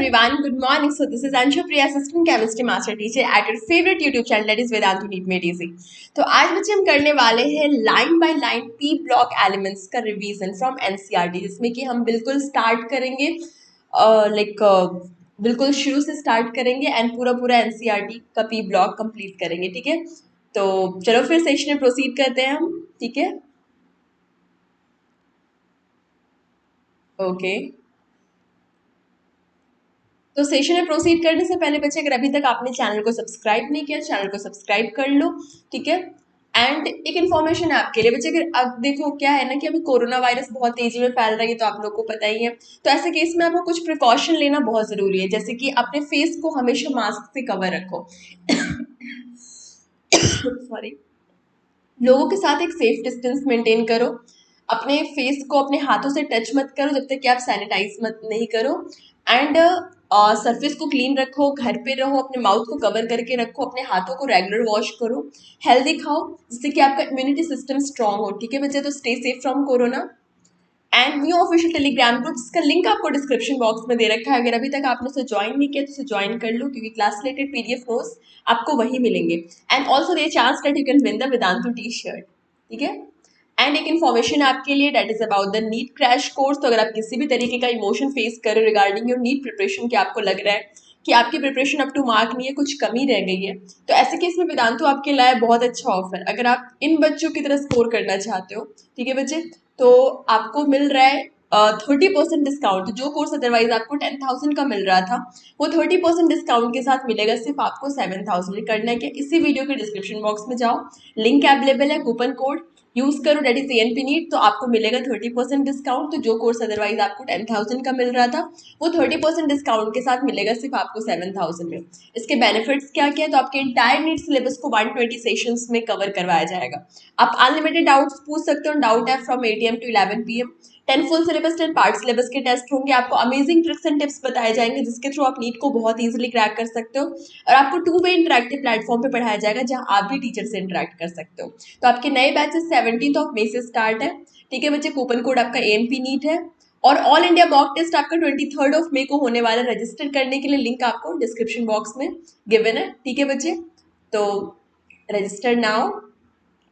everyone, good morning. So this is Anshu Priya, Assistant Chemistry Master Teacher at your favorite YouTube channel that is Vedantu NEET Made Easy. तो आज बच्चे हम करने वाले हैं line by line P block elements का revision from NCERT, जिसमें कि हम बिल्कुल स्टार्ट करेंगे बिल्कुल शुरू से स्टार्ट करेंगे एंड पूरा एनसीईआरटी का पी ब्लॉक कंप्लीट करेंगे. ठीक है, तो चलो फिर सेशन में प्रोसीड करते हैं हम. ठीक है, ओके. तो सेशन में प्रोसीड करने से पहले बच्चे, अगर अभी तक आपने चैनल को सब्सक्राइब नहीं किया, चैनल को सब्सक्राइब कर लो. ठीक है, एंड एक इन्फॉर्मेशन है आपके लिए बच्चे, अगर अब देखो क्या है ना कि अभी कोरोना वायरस बहुत तेजी में फैल रही है, तो आप लोग को पता ही है. तो ऐसे केस में आपको कुछ प्रिकॉशन लेना बहुत जरूरी है, जैसे कि अपने फेस को हमेशा मास्क से कवर रखो. सॉरी. लोगों के साथ एक सेफ डिस्टेंस मेंटेन करो. अपने फेस को अपने हाथों से टच मत करो जब तक कि आप सैनिटाइज मत नहीं करो. एंड सरफेस को क्लीन रखो. घर पे रहो, अपने माउथ को कवर करके रखो. अपने हाथों को रेगुलर वॉश करो. हेल्दी खाओ जिससे कि आपका इम्यूनिटी सिस्टम स्ट्रांग हो. ठीक है बच्चे, तो stay safe from corona. And new official Telegram group, जिसका लिंक आपको डिस्क्रिप्शन बॉक्स में दे रखा है. अगर अभी तक आपने उसे ज्वाइन नहीं किया तो उसे ज्वाइन कर लो, क्योंकि क्लास रिलेटेड पीडीएफ नोट्स आपको वही मिलेंगे. And also the chance that you can win the Vedantu T shirt. ठीक है, एंड एक इन्फॉर्मेशन आपके लिए, that is about the NEET crash course. तो अगर आप किसी भी तरीके का इमोशन फेस कर रहे हो रिगार्डिंग योर नीट प्रिपरेशन, कि आपको लग रहा है कि आपकी प्रिपरेशन अप टू मार्क नहीं है, कुछ कमी रह गई है, तो ऐसे केस में वेदांतु आपके लिए बहुत अच्छा ऑफर. अगर आप इन बच्चों की तरह स्कोर करना चाहते हो, ठीक है बच्चे, तो आपको मिल रहा है 30% डिस्काउंट. जो कोर्स अदरवाइज आपको 10,000 का मिल रहा था, वो 30% डिस्काउंट के साथ मिलेगा सिर्फ आपको 7,000. करना है क्या, इसी वीडियो के डिस्क्रिप्शन बॉक्स में जाओ, लिंक अवेलेबल है, कूपन कोड यूज करो, डेट इज एएनपी नीट, तो आपको मिलेगा 30% डिस्काउंट. तो जो कोर्स अदरवाइज आपको 10,000 का मिल रहा था, वो 30% डिस्काउंट के साथ मिलेगा सिर्फ आपको 7,000 में. इसके बेनिफिट्स क्या क्या है, तो आपके इंटायर नीट सिलेबस को 120 सेशंस में कवर करवाया जाएगा. आप अनलिमिटेड डाउट्स पूछ सकते हो. डाउट है from 8 AM to 11 PM. 10 full syllabus, 10 part syllabus के टेस्ट होंगे. आपको अमेजिंग ट्रिक्स एंड टिप्स बताए जाएंगे, जिसके थ्रू आप नीट को बहुत इजीली क्रैक कर सकते हो. और आपको 2 वे इंटरेक्टिव प्लेटफॉर्म पे पढ़ाया जाएगा, जहां आप भी टीचर से इंटरेक्ट कर सकते हो. तो आपके नए बैचेस 17 मई से स्टार्ट है. ठीक है बच्चे, कूपन कोड आपका एएनपी नीट है. और ऑल इंडिया मॉक टेस्ट आपका 23 मई को होने वाला. रजिस्टर करने के लिए लिंक आपको डिस्क्रिप्शन बॉक्स में गिवन है. ठीक है बच्चे, तो रजिस्टर नाउ.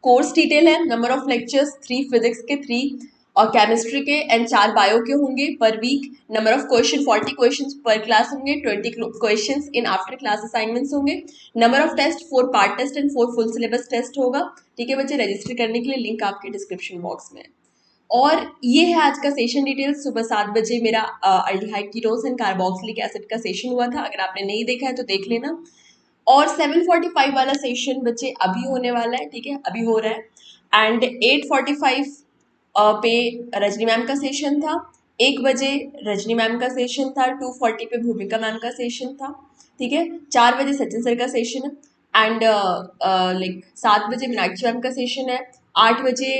कोर्स डिटेल है, नंबर ऑफ लेक्चर्स 3 फिजिक्स के, 3 और केमिस्ट्री के एंड 4 बायो के होंगे per week. Number of question 40 question per class होंगे. 20 question in after class assignments होंगे. Number of test 4 part test and 4 full syllabus test होगा. ठीक है बच्चे, रजिस्टर करने के लिए लिंक आपके डिस्क्रिप्शन बॉक्स में है. और ये है आज का सेशन डिटेल्स. सुबह 7 बजे मेरा aldehyde ketones and carboxylic acid का सेशन हुआ था. अगर आपने नहीं देखा है तो देख लेना. और 7:45 वाला सेशन बच्चे अभी होने वाला है. ठीक है, अभी हो रहा है. एंड 8:45 पे रजनी मैम का सेशन था. 1 बजे रजनी मैम का सेशन था. 2:40 पे भूमिका मैम का सेशन था. ठीक है, 4 बजे सचिन सर का सेशन है. एंड 7 बजे मीनाक्षी मैम का सेशन है. 8 बजे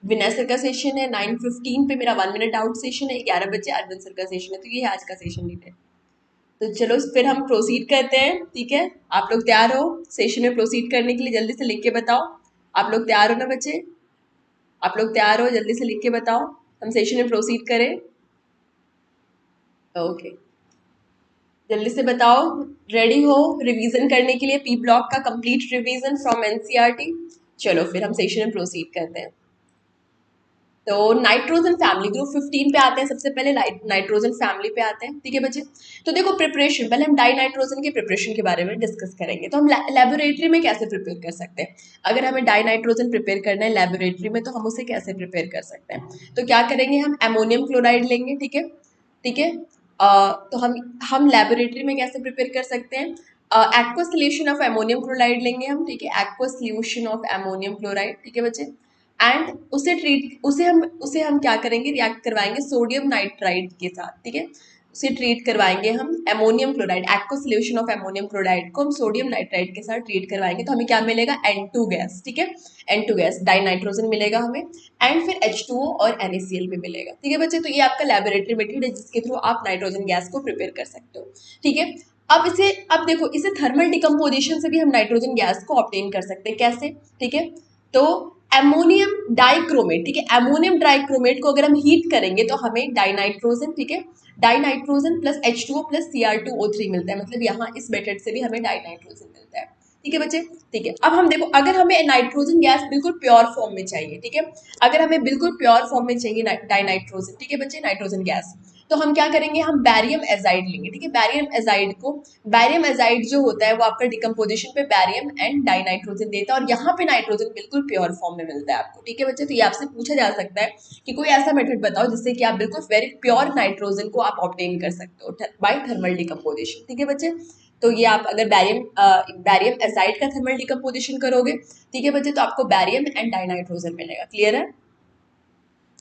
विनय सर का सेशन है. 9:15 पे मेरा 1 मिनट डाउट सेशन है. 11 बजे अरविंद सर का सेशन है. तो ये है आज का सेशन डिटेल. तो चलो फिर हम प्रोसीड करते हैं. ठीक है, आप लोग तैयार हो सेशन में प्रोसीड करने के लिए? जल्दी से लिख के बताओ. आप लोग तैयार हो ना बच्चे? आप लोग तैयार हो? जल्दी से लिख के बताओ, हम सेशन में प्रोसीड करें. ओके, जल्दी से बताओ, रेडी हो रिवीजन करने के लिए पी ब्लॉक का कंप्लीट रिवीजन फ्रॉम एनसीईआरटी? चलो फिर हम सेशन में प्रोसीड करते हैं. तो नाइट्रोजन फैमिली ग्रुप 15 पे आते हैं. सबसे पहले नाइट्रोजन फैमिली पे आते हैं. ठीक है बच्चे, तो देखो प्रिपरेशन, पहले हम डाई नाइट्रोजन की प्रिपरेशन के बारे में डिस्कस करेंगे. तो हम लेबोरेटरी में कैसे प्रिपेयर कर सकते हैं? अगर हमें डाई नाइट्रोजन प्रिपेयर करना है लेबोरेटरी में, तो हम उसे कैसे प्रिपेयर कर सकते हैं? तो क्या करेंगे, हम अमोनियम क्लोराइड लेंगे. ठीक है, ठीक है. तो हम लेबोरेटरी में कैसे प्रिपेयर कर सकते हैं? Aqua solution of ammonium chloride लेंगे हम. ठीक है, aqua solution of ammonium chloride. ठीक है बच्चे, एंड उसे हम क्या करेंगे, रिएक्ट करवाएंगे सोडियम नाइट्राइड के साथ. ठीक है, उसे ट्रीट करवाएंगे हम ammonium chloride, aqua solution of ammonium chloride को हम सोडियम नाइट्राइड के साथ ट्रीट करवाएंगे. तो हमें क्या मिलेगा, N2 गैस. ठीक है, N2 गैस, डाई नाइट्रोजन मिलेगा हमें. एंड फिर H2O और NaCl भी मिलेगा. ठीक है बच्चे, तो ये आपका लेबोरेटरी मेथड है, जिसके थ्रू आप नाइट्रोजन गैस को प्रिपेयर कर सकते हो. ठीक है, अब देखो, इसे थर्मल डिकम्पोजिशन से भी हम नाइट्रोजन गैस को ऑब्टेन कर सकते हैं. कैसे? ठीक है, तो एमोनियम डाइक्रोमेट, ठीक है, एमोनियम डाइक्रोमेट को अगर हम हीट करेंगे तो हमें डाइनाइट्रोजन, ठीक है, dinitrogen plus H2O plus Cr2O3 मिलता है, मतलब यहाँ इस मेथड से भी हमें डाइनाइट्रोजन मिलता है, ठीक है बच्चे। ठीक है, अब हम देखो, अगर हमें नाइट्रोजन गैस बिल्कुल प्योर फॉर्म में चाहिए, ठीक है, अगर हमें बिल्कुल प्योर फॉर्म में चाहिए डाइनाइट्रोजन, ठीक है बच्चे, नाइट्रोजन गैस, तो हम क्या करेंगे, हम बैरियम एजाइड लेंगे, ठीक है, बैरियम एजाइड को, बैरियम एजाइड जो होता है वो आपका डिकम्पोजिशन पे बैरियम एंड डाइनाइट्रोजन देता है, और यहाँ पे नाइट्रोजन बिल्कुल प्योर फॉर्म में मिलता है आपको, ठीक है बच्चे। तो ये आपसे पूछा जा सकता है कि कोई ऐसा मेथड बताओ जिससे कि आप बिल्कुल वेरी प्योर नाइट्रोजन को आप ऑब्टेन कर सकते हो बाय थर्मल डिकम्पोजिशन, ठीक है बच्चे। तो ये आप अगर बैरियम एजाइड का थर्मल डिकम्पोजिशन करोगे, ठीक है बच्चे, तो आपको बैरियम एंड डाइनाइट्रोजन मिलेगा, क्लियर है,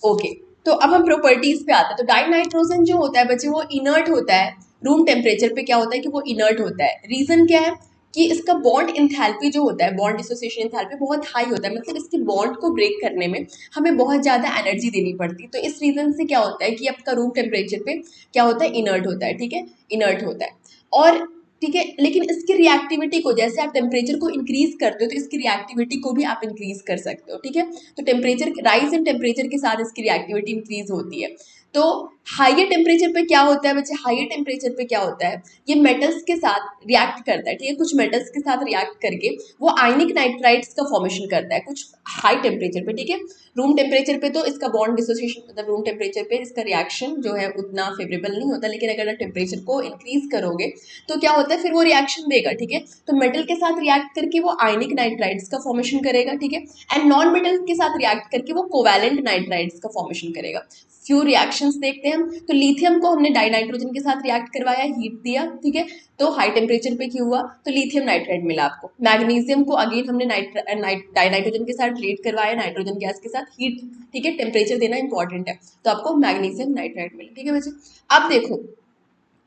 ओके। तो अब हम प्रॉपर्टीज पे आते हैं। तो डाइनाइट्रोजन जो होता है बच्चे वो इनर्ट होता है, रूम टेम्परेचर पे क्या होता है कि वो इनर्ट होता है। रीजन क्या है कि इसका बॉन्ड इंथैल्पी जो होता है, बॉन्ड डिसोसिएशन इंथैल्पी बहुत हाई होता है, मतलब इसके बॉन्ड को ब्रेक करने में हमें बहुत ज्यादा एनर्जी देनी पड़ती है। तो इस रीजन से क्या होता है कि आपका रूम टेम्परेचर पे क्या होता है, इनर्ट होता है, ठीक है, इनर्ट होता है। और ठीक है, लेकिन इसकी रिएक्टिविटी को, जैसे आप टेम्परेचर को इंक्रीज करते हो तो इसकी रिएक्टिविटी को भी आप इंक्रीज कर सकते हो, ठीक है। तो टेम्परेचर राइज इन टेम्परेचर के साथ इसकी रिएक्टिविटी इंक्रीज होती है। तो हाइयर टेम्परेचर पे क्या होता है बच्चे, हाइयर टेम्परेचर पे क्या होता है, ये मेटल्स के साथ रिएक्ट करता है, ठीक है, कुछ मेटल्स के साथ रिएक्ट करके वो आयनिक नाइट्राइड्स का फॉर्मेशन करता है कुछ हाई टेम्परेचर पे, ठीक है। रूम टेम्परेचर पे तो इसका बॉन्ड डिसोसिएशन, मतलब रूम टेम्परेचर पे इसका रिएक्शन जो है उतना फेवरेबल नहीं होता, लेकिन अगर आप टेम्परेचर को इंक्रीज करोगे तो क्या होता है, फिर वो रिएक्शन देगा, ठीक है। तो मेटल के साथ रिएक्ट करके वो आयनिक नाइट्राइड्स का फॉर्मेशन करेगा, ठीक है, एंड नॉन मेटल के साथ रिएक्ट करके वो कोवैलेंट नाइट्राइड्स का फॉर्मेशन करेगा। फ्यू रिएक्शंस देखते हैं हम। तो लिथियम को हमने डाइनाइट्रोजन के साथ रिएक्ट करवाया, हीट दिया, ठीक है, तो हाई टेम्परेचर पे क्या हुआ, तो लिथियम नाइट्राइड मिला आपको। मैग्नीशियम को अगेन हमने डाइनाइट्रोजन के साथ ट्रीट करवाया, नाइट्रोजन गैस के साथ हीट, ठीक है, टेम्परेचर देना इंपॉर्टेंट है, तो आपको मैग्नीशियम नाइट्राइड मिला, ठीक है बच्चे। अब देखो,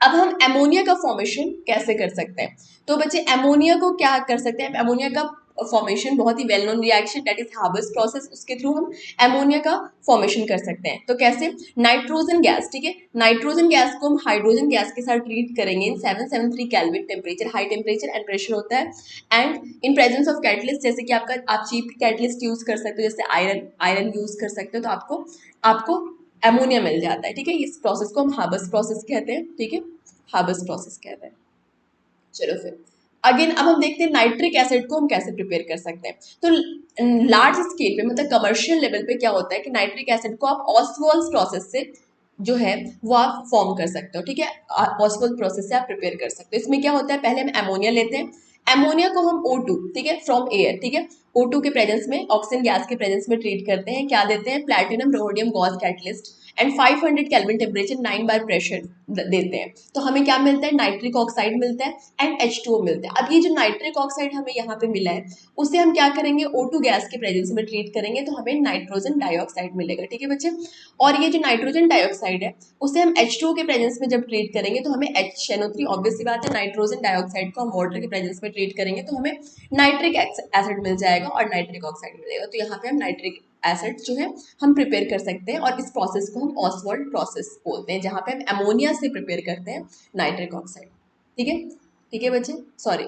अब हम एमोनिया का फॉर्मेशन कैसे कर सकते हैं। तो बच्चे एमोनिया को क्या कर सकते हैं, एमोनिया का फॉर्मेशन बहुत ही well known reaction that is Haber's process, उसके थ्रू हम एमोनिया का फॉर्मेशन कर सकते हैं। तो कैसे, नाइट्रोजन गैस, ठीक है, नाइट्रोजन गैस को हम हाइड्रोजन गैस के साथ ट्रीट करेंगे इन 773 kelvin temperature, high temperature and pressure होता है, and in presence of catalyst, जैसे कि आपका आप चीप कैटलिस्ट यूज कर सकते हो, जैसे आयरन यूज कर सकते हो, तो आपको आपको एमोनिया मिल जाता है, ठीक है। इस प्रोसेस को हम हार्बर्स प्रोसेस कहते हैं, ठीक है, हार्बर्स प्रोसेस कहते हैं। चलो फिर अगेन अब हम देखते हैं नाइट्रिक एसिड को हम कैसे प्रिपेयर कर सकते हैं। तो लार्ज स्केल पे, मतलब कमर्शियल लेवल पे क्या होता है कि नाइट्रिक एसिड को आप ऑस्वाल्स प्रोसेस से जो है वो आप फॉर्म कर सकते हो, ठीक है, ऑस्वाल्स प्रोसेस से आप प्रिपेयर कर सकते हो। इसमें क्या होता है, पहले हम एमोनिया लेते हैं, एमोनिया को हम O2, ठीक है, फ्रॉम एयर, ठीक है, O2 के प्रेजेंस में, ऑक्सीजन गैस के प्रेजेंस में ट्रीट करते हैं, क्या देते हैं, platinum rhodium Gauss catalyst and 500 kelvin temperature 9 bar pressure देते हैं। तो हमें क्या मिलता है, नाइट्रिक ऑक्साइड मिलता है एंड H2O मिलता है। अब ये जो नाइट्रिक ऑक्साइड हमें यहाँ पे मिला है उसे हम क्या करेंगे, O2 गैस के प्रेजेंस में ट्रीट करेंगे तो हमें नाइट्रोजन डाइऑक्साइड मिलेगा, ठीक है बच्चे। और ये जो नाइट्रोजन डाइऑक्साइड है उसे हम H2O के प्रेजेंस में जब ट्रीट करेंगे तो हमें HNO3, ऑब्वियस सी बात है, नाइट्रोजन डाइऑक्साइड को हम वाटर के प्रेजेंस में ट्रीट करेंगे तो हमें नाइट्रिक एसिड मिल जाएगा और नाइट्रिक ऑक्साइड मिलेगा। तो यहाँ पे हम नाइट्रिक एसिड जो है हम प्रिपेयर कर सकते हैं, और इस प्रोसेस को हम ऑसवाल्ड प्रोसेस बोलते हैं, जहाँ पे हम अमोनिया से प्रिपेयर करते हैं नाइट्रिक ऑक्साइड, ठीक है, ठीक है बच्चे, सॉरी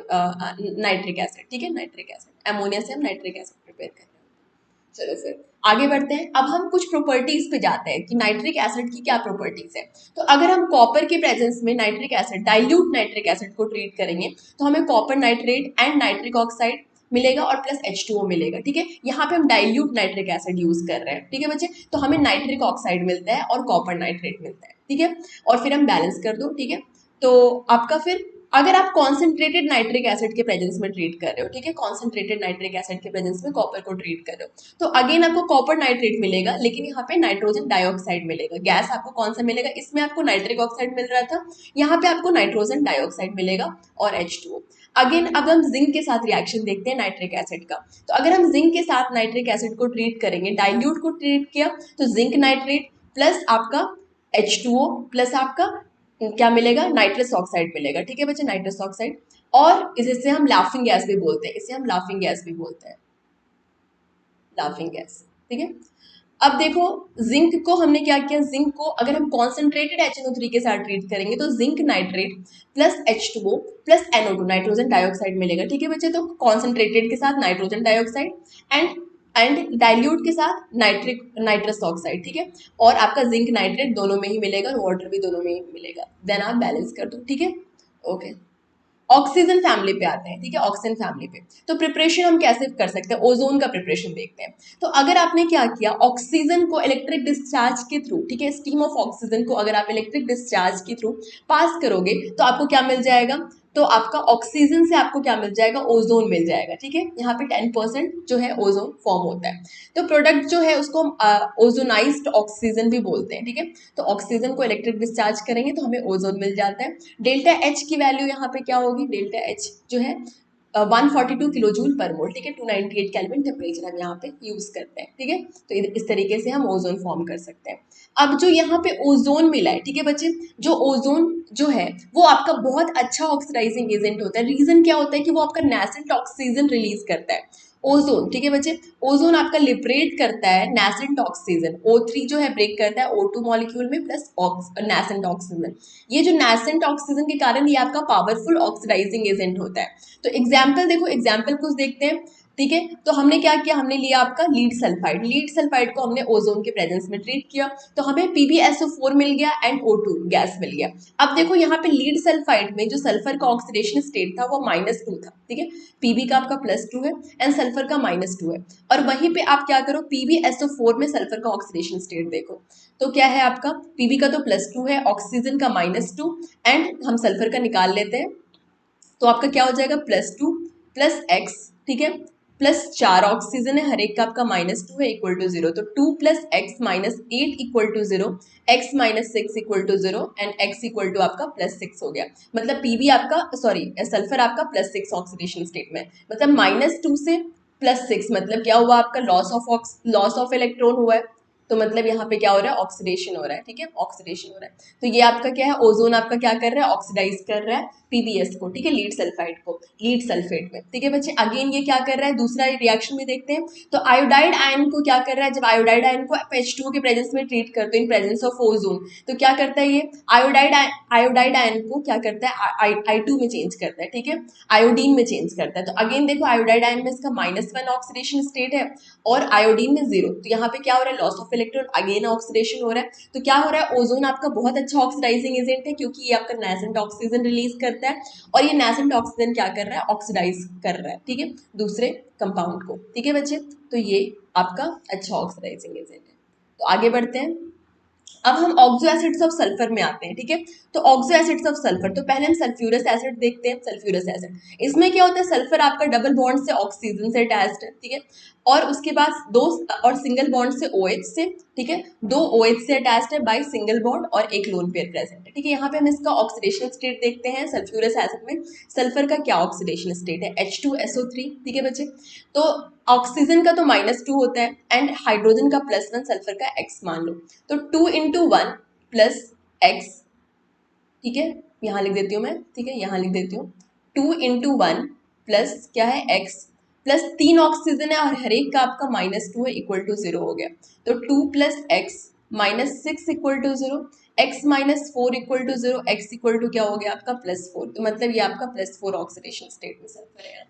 नाइट्रिक एसिड, ठीक है, नाइट्रिक एसिड, अमोनिया से हम नाइट्रिक एसिड प्रिपेयर कर रहे हैं। चलो फिर आगे बढ़ते हैं। अब हम कुछ प्रॉपर्टीज पे जाते हैं कि नाइट्रिक एसिड की क्या प्रॉपर्टीज है। तो अगर हम कॉपर के प्रेजेंस में nitric acid, dilute nitric acid को ट्रीट करेंगे तो हमें copper nitrate and nitric oxide मिलेगा और प्लस H2O मिलेगा, ठीक है। यहाँ पे हम डाइल्यूट नाइट्रिक एसिड यूज कर रहे हैं, ठीक है बच्चे, तो हमें नाइट्रिक ऑक्साइड मिलता है और कॉपर नाइट्रेट मिलता है, ठीक है। और फिर हम बैलेंस कर दो, ठीक है। तो आपका फिर अगर आप कॉन्सेंट्रेटेड नाइट्रिक एसिड के प्रेजेंस में ट्रीट कर रहे हो, ठीक है, कॉन्सेंट्रेटेड नाइट्रिक एसिड के प्रेजेंस में कॉपर को ट्रीट कर रहे हो, तो अगेन आपको कॉपर नाइट्रेट मिलेगा, लेकिन यहाँ पे नाइट्रोजन डाइऑक्साइड मिलेगा। गैस आपको कौन सा मिलेगा, इसमें आपको नाइट्रिक ऑक्साइड मिल रहा था, यहाँ पे आपको नाइट्रोजन डाइऑक्साइड मिलेगा और H2O। अगेन अब हम जिंक के साथ रिएक्शन देखते हैं नाइट्रिक एसिड का। तो अगर हम जिंक के साथ नाइट्रिक एसिड को ट्रीट करेंगे, डाइल्यूट को ट्रीट किया, तो जिंक नाइट्रेट प्लस आपका H2O प्लस आपका क्या मिलेगा, नाइट्रस ऑक्साइड मिलेगा, ठीक है बच्चे, नाइट्रस ऑक्साइड। और इसे हम लाफिंग गैस भी बोलते हैं, इसे हम लाफिंग गैस भी बोलते हैं, लाफिंग गैस, ठीक है। अब देखो जिंक को हमने क्या किया, जिंक को अगर हम कॉन्सेंट्रेटेड HNO3 के साथ ट्रीट करेंगे तो zinc nitrate plus H2O plus NO2 nitrogen dioxide मिलेगा, ठीक है बच्चे। तो कॉन्सेंट्रेटेड के साथ nitrogen dioxide and and dilute के साथ नाइट्रस ऑक्साइड, ठीक है, और आपका जिंक नाइट्रेट दोनों में ही मिलेगा और वाटर भी दोनों में ही मिलेगा, देन आप बैलेंस कर दो, ठीक है। ओके, ऑक्सीजन फैमिली पे आते हैं, ठीक है, ऑक्सीजन फैमिली पे। तो प्रिपरेशन हम कैसे कर सकते हैं, ओजोन का प्रिपरेशन देखते हैं। तो अगर आपने क्या किया, ऑक्सीजन को इलेक्ट्रिक डिस्चार्ज के थ्रू, ठीक है, स्टीम ऑफ ऑक्सीजन को अगर आप इलेक्ट्रिक डिस्चार्ज के थ्रू पास करोगे तो आपको क्या मिल जाएगा, तो आपका ऑक्सीजन से आपको क्या मिल जाएगा, ओजोन मिल जाएगा, ठीक है। यहाँ पे 10% जो है ओजोन फॉर्म होता है। तो प्रोडक्ट जो है उसको हम ओजोनाइज्ड ऑक्सीजन भी बोलते हैं, ठीक है। तो ऑक्सीजन को इलेक्ट्रिक डिस्चार्ज करेंगे तो हमें ओजोन मिल जाता है। डेल्टा एच की वैल्यू यहाँ पे क्या होगी, डेल्टा एच जो है 142 किलो जूल पर मोल, ठीक है, 298 केल्विन टेम्परेचर हम यहाँ पे यूज करते हैं, ठीक है। तो इस तरीके से हम ओजोन फॉर्म कर सकते हैं। अब जो यहाँ पे ओजोन मिला है, ठीक है बच्चे, जो ओजोन जो है वो आपका बहुत अच्छा ऑक्सीडाइजिंग एजेंट होता है। रीजन क्या होता है कि वो आपका नेसेंट ऑक्सीजन रिलीज करता है, ओजोन, ठीक है बच्चे। ओजोन आपका लिबरेट करता है नेसेंट ऑक्सीजन, O3 जो है ब्रेक करता है O2 मॉलिक्यूल में प्लस नेसेंट ऑक्सीजन। ये जो नेसेंट ऑक्सीजन के कारण ये आपका पावरफुल ऑक्सीडाइजिंग एजेंट होता है। तो एग्जाम्पल देखो, एग्जाम्पल कुछ देखते हैं, ठीक है। तो हमने क्या किया, हमने लिया आपका लीड सल्फाइड, लीड सल्फाइड को हमने ओजोन के प्रेजेंस में ट्रीट किया तो हमें PbSO4 मिल गया एंड O2 गैस मिल गया। अब देखो यहाँ पे लीड सल्फाइड में जो सल्फर का ऑक्सीडेशन स्टेट था वो -2 था, ठीक है, Pb का आपका +2 है एंड सल्फर का -2 है। और वहीं पे आप क्या करो, PbSO4 में सल्फर का ऑक्सीडेशन स्टेट देखो, तो क्या है आपका, Pb का तो +2 है, ऑक्सीजन का -2 एंड हम सल्फर का निकाल लेते हैं तो आपका क्या हो जाएगा, +2 प्लस एक्स, ठीक है, प्लस 4 ऑक्सीजन है, हर एक का आपका -2 है, इक्वल टू 0। तो 2 plus x minus 8 equal to 0, x minus 6 equal to 0 and X equal to आपका +6 हो गया। मतलब पीबी आपका, सॉरी सल्फर आपका +6 ऑक्सीडेशन स्टेट में, मतलब -2 से +6 मतलब क्या हुआ आपका, लॉस ऑफ इलेक्ट्रॉन हुआ है। तो मतलब यहाँ पे क्या हो रहा है, ऑक्सीडेशन हो रहा है, ठीक है, ऑक्सीडेशन हो रहा है। तो ये आपका क्या है, ओजोन आपका क्या कर रहा है, ऑक्सीडाइज कर रहा है पीबीएस को, ठीक है, लीड सल्फाइड को, लीड सल्फेट में, ठीक है बच्चे। अगेन ये क्या कर रहा है, दूसरा रिएक्शन भी देखते हैं। तो आयोडाइड आयन को क्या कर रहा है, जब आयोडाइड आयन को H2O के प्रेजेंस में ट्रीट करते हो इन प्रेजेंस ऑफ ओजोन, तो क्या करता है ये आयोडाइड आयन को क्या करता है, I2 में चेंज करता है, ठीक है, आयोडीन में चेंज करता है। तो अगेन देखो आयोडाइड आयन में इसका -1 ऑक्सीडेशन स्टेट है और आयोडीन में 0। तो यहाँ पे क्या हो रहा है, loss of electron, again oxidation हो रहा है। तो क्या हो रहा है, ओजोन आपका बहुत अच्छा ऑक्सीडाइजिंग एजेंट है क्योंकि ये आपका नेसेंट ऑक्सीजन रिलीज करता है और ये नेसेंट ऑक्सीजन क्या कर रहा है, ऑक्सीडाइज कर रहा है, ठीक है, दूसरे कंपाउंड को, ठीक है बच्चे। तो ये आपका अच्छा ऑक्सीडाइजिंग एजेंट है। तो आगे बढ़ते हैं, अब हम ऑक्सो एसिड्स ऑफ सल्फर में आते हैं, ठीक है। तो ऑक्सो एसिड्स ऑफ सल्फर, तो पहले हम सल्फ्यूरस एसिड देखते हैं। सल्फ्यूरस एसिड, इसमें क्या होता है, सल्फर आपका डबल बॉन्ड से ऑक्सीजन से अटैच्ड है, ठीक है, और उसके बाद दो और सिंगल बॉन्ड से OH से, ठीक है, दो OH से अटैच्ड है बाय सिंगल बॉन्ड और एक लोन पेयर प्रेजेंट है, ठीक है। यहाँ पे हम इसका ऑक्सीडेशन स्टेट देखते हैं। सल्फ्यूरस एसिड में सल्फर का क्या ऑक्सीडेशन स्टेट है, H2SO3, ठीक है बच्चे। तो ऑक्सीजन का तो -2 होता है एंड हाइड्रोजन का +1, सल्फर का X मान लो। तो 2 × 1 प्लस एक्स, ठीक है, यहाँ लिख देती हूँ मैं, ठीक है, यहाँ लिख देती हूँ 2 × 1 प्लस क्या है x प्लस 3 ऑक्सीजन है और हर एक का आपका -2 है, इक्वल टू 0 हो गया। तो 2 plus X -6 equal to 0, x -4 equal to 0, x equal to क्या हो गया आपका +4। तो मतलब ये आपका +4 ऑक्सीडेशन स्टेट में सल्फर है,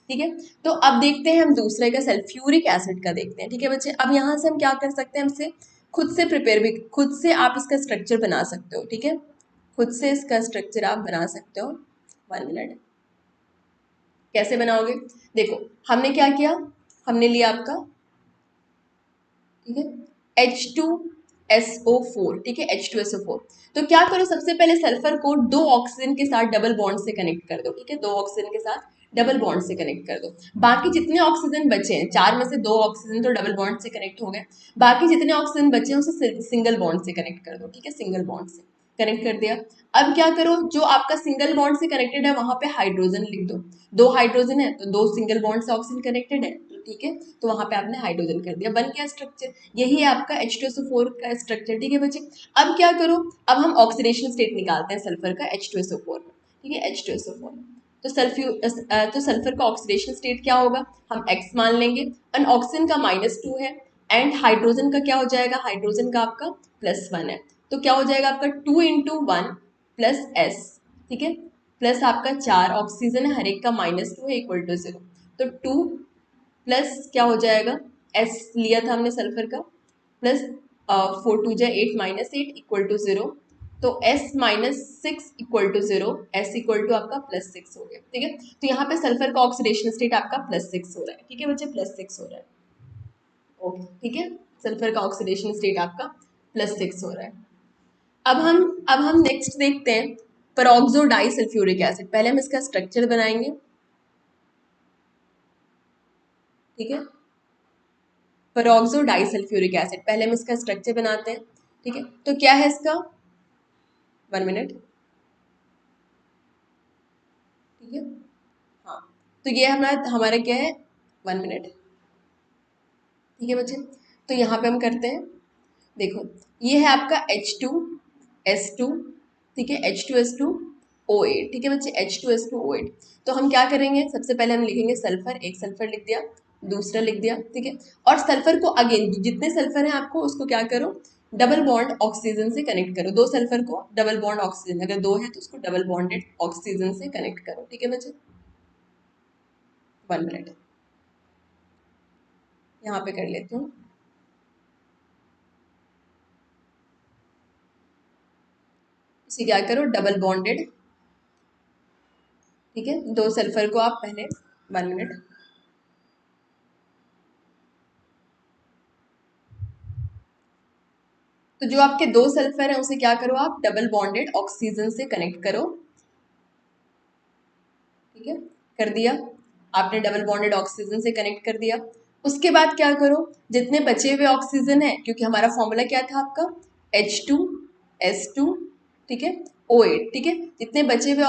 ठीक है। तो अब देखते हैं हम दूसरे का सल्फ्यूरिक एसिड का देखते हैं, ठीक है बच्चे। अब यहाँ से हम क्या कर सकते हैं, हमसे खुद से प्रिपेयर भी, खुद से आप इसका स्ट्रक्चर बना सकते हो, ठीक है, खुद से इसका स्ट्रक्चर आप बना सकते हो। 1 मिनट, कैसे बनाओगे, देखो हमने क्या किया, हमने लिया आपका, ठीक है, H2SO4, ठीक है, H2SO4। तो क्या करो, सबसे पहले सल्फर को 2 ऑक्सीजन के साथ डबल बॉन्ड से कनेक्ट कर दो, ठीक है, 2 ऑक्सीजन के साथ डबल बॉन्ड से कनेक्ट कर दो। बाकी जितने ऑक्सीजन बचे हैं, 4 में से 2 ऑक्सीजन तो डबल बॉन्ड से कनेक्ट हो गए, बाकी जितने ऑक्सीजन बचे हैं उसे सिंगल बॉन्ड से कनेक्ट कर दो, ठीक है, सिंगल बॉन्ड से कनेक्ट कर दिया। अब क्या करो, जो आपका सिंगल बॉन्ड से कनेक्टेड है वहां पे हाइड्रोजन लिख दो। 2 हाइड्रोजन है तो 2 सिंगल बॉन्ड से ऑक्सीजन कनेक्टेड है, ठीक है, तो वहां पे आपने हाइड्रोजन कर दिया, बन गया स्ट्रक्चर। यही है आपका H2SO4 का स्ट्रक्चर, ठीक है बच्चे। अब क्या करो, अब हम ऑक्सीडेशन स्टेट निकालते हैं सल्फर का H2SO4 में, ठीक है, H2SO4। तो सल्फर का ऑक्सीडेशन स्टेट क्या होगा, हम X मान लेंगे एंड ऑक्सीजन का -2 है एंड हाइड्रोजन का क्या हो जाएगा, हाइड्रोजन का आपका +1 है। तो क्या हो जाएगा आपका 2 × 1 प्लस S, ठीक है, प्लस आपका 4 ऑक्सीजन है, हर एक का -2 है, इक्वल टू 0। तो 2 प्लस क्या हो जाएगा एस लिया था हमने सल्फर का, प्लस 4 2 8 -8 इक्वल टू 0, तो S -6 equal to 0, S equal to आपका +6 हो गया, ठीक है। तो यहाँ पे सल्फर का ऑक्सीडेशन स्टेट आपका +6 हो रहा है, ठीक है बच्चे, +6 हो रहा है, ओके, ठीक है। सल्फर का ऑक्सीडेशन स्टेट आपका +6 हो रहा है। अब हम नेक्स्ट देखते हैं पेरोक्सो डाइसल्फ्यूरिक एसिड। पहले हम इसका स्ट्रक्चर बनाएंगे, ठीक है। पेरोक्सो डाइसल्फ्यूरिक एसिड, पहले हम इसका स्ट्रक्चर बनाते हैं, ठीक है। तो क्या है इसका, 1 मिनट, ठीक है। हाँ, तो ये हमारा हमारा क्या है, 1 मिनट, ठीक है बच्चे। तो यहाँ पे हम करते हैं, देखो ये है आपका H2S2, ठीक है, H2S2O8, ठीक है बच्चे, H2S2O8। तो हम क्या करेंगे, सबसे पहले हम लिखेंगे सल्फर, एक सल्फर लिख दिया, दूसरा लिख दिया, ठीक है। और सल्फर को अगेन जितने सल्फर हैं आपको उसको क्या करो, डबल बॉन्ड ऑक्सीजन से कनेक्ट करो। दो सल्फर को डबल बॉन्ड ऑक्सीजन, अगर दो है तो उसको डबल बॉन्डेड ऑक्सीजन से कनेक्ट करो, ठीक है बच्चे। 1 मिनट, यहाँ पे कर लेती हूँ, इसे क्या करो, डबल बॉन्डेड, ठीक है। दो सल्फर को आप पहले, 1 मिनट, तो जो आपके दो सल्फर है उसे क्या करो, आप डबल बॉन्डेड ऑक्सीजन से कनेक्ट करो, ठीक है, कर दिया आपने, डबल बॉन्डेड ऑक्सीजन से कनेक्ट कर दिया। उसके बाद क्या करो, जितने बचे हुए ऑक्सीजन है, क्योंकि हमारा फॉर्मूला क्या था आपका, H2S2, ठीक है, O8, ठीक है। जितने बचे हुए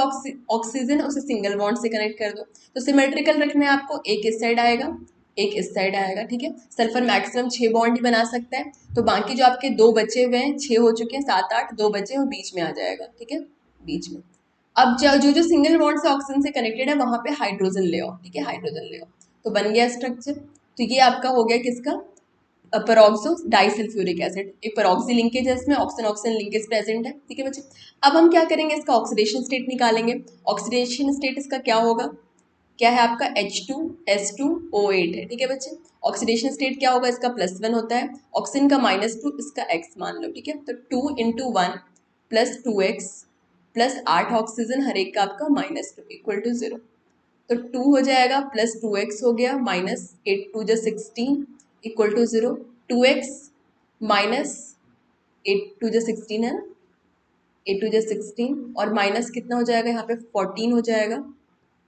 ऑक्सीजन उसे सिंगल बॉन्ड से कनेक्ट कर दो। तो सिमेट्रिकल रखना है आपको, एक इस साइड आएगा, एक इस साइड आएगा, ठीक है। सल्फर मैक्सिमम 6 बॉन्ड ही बना सकता है, तो बाकी जो आपके दो बचे हुए हैं, 6 हो चुके हैं, 7 8, दो बचे हैं, बीच में आ जाएगा, ठीक है, बीच में। अब जो जो सिंगल बॉन्ड से ऑक्सीजन से कनेक्टेड है वहां पे हाइड्रोजन ले आओ, ठीक है, हाइड्रोजन ले आओ, तो बन गया स्ट्रक्चर। तो ये आपका हो गया किसका, पेरोक्सो डाइसल्फ्यूरिक एसिड। एक पेरोक्सी लिंकेज है, इसमें ऑक्सीजन ऑक्सीजन लिंकेज प्रेजेंट है, ठीक है बच्चे। अब हम क्या करेंगे, इसका ऑक्सीडेशन स्टेट निकालेंगे। ऑक्सीडेशन स्टेट इसका क्या होगा, क्या है आपका, H2S2O8 है, ठीक है बच्चे। ऑक्सीडेशन स्टेट क्या होगा इसका, +1 होता है, ऑक्सीजन का -2, इसका x मान लो, ठीक है। तो 2 × 1 + 2x प्लस 8 ऑक्सीजन, हर एक का आपका -2 इक्वल टू 0। तो 2 हो जाएगा, प्लस 2x हो गया, -8 2 16 इक्वल टू 0। 2x माइनस 8 2 16 है ना, 8 2 16, और माइनस कितना हो जाएगा यहाँ पे, 14 हो जाएगा,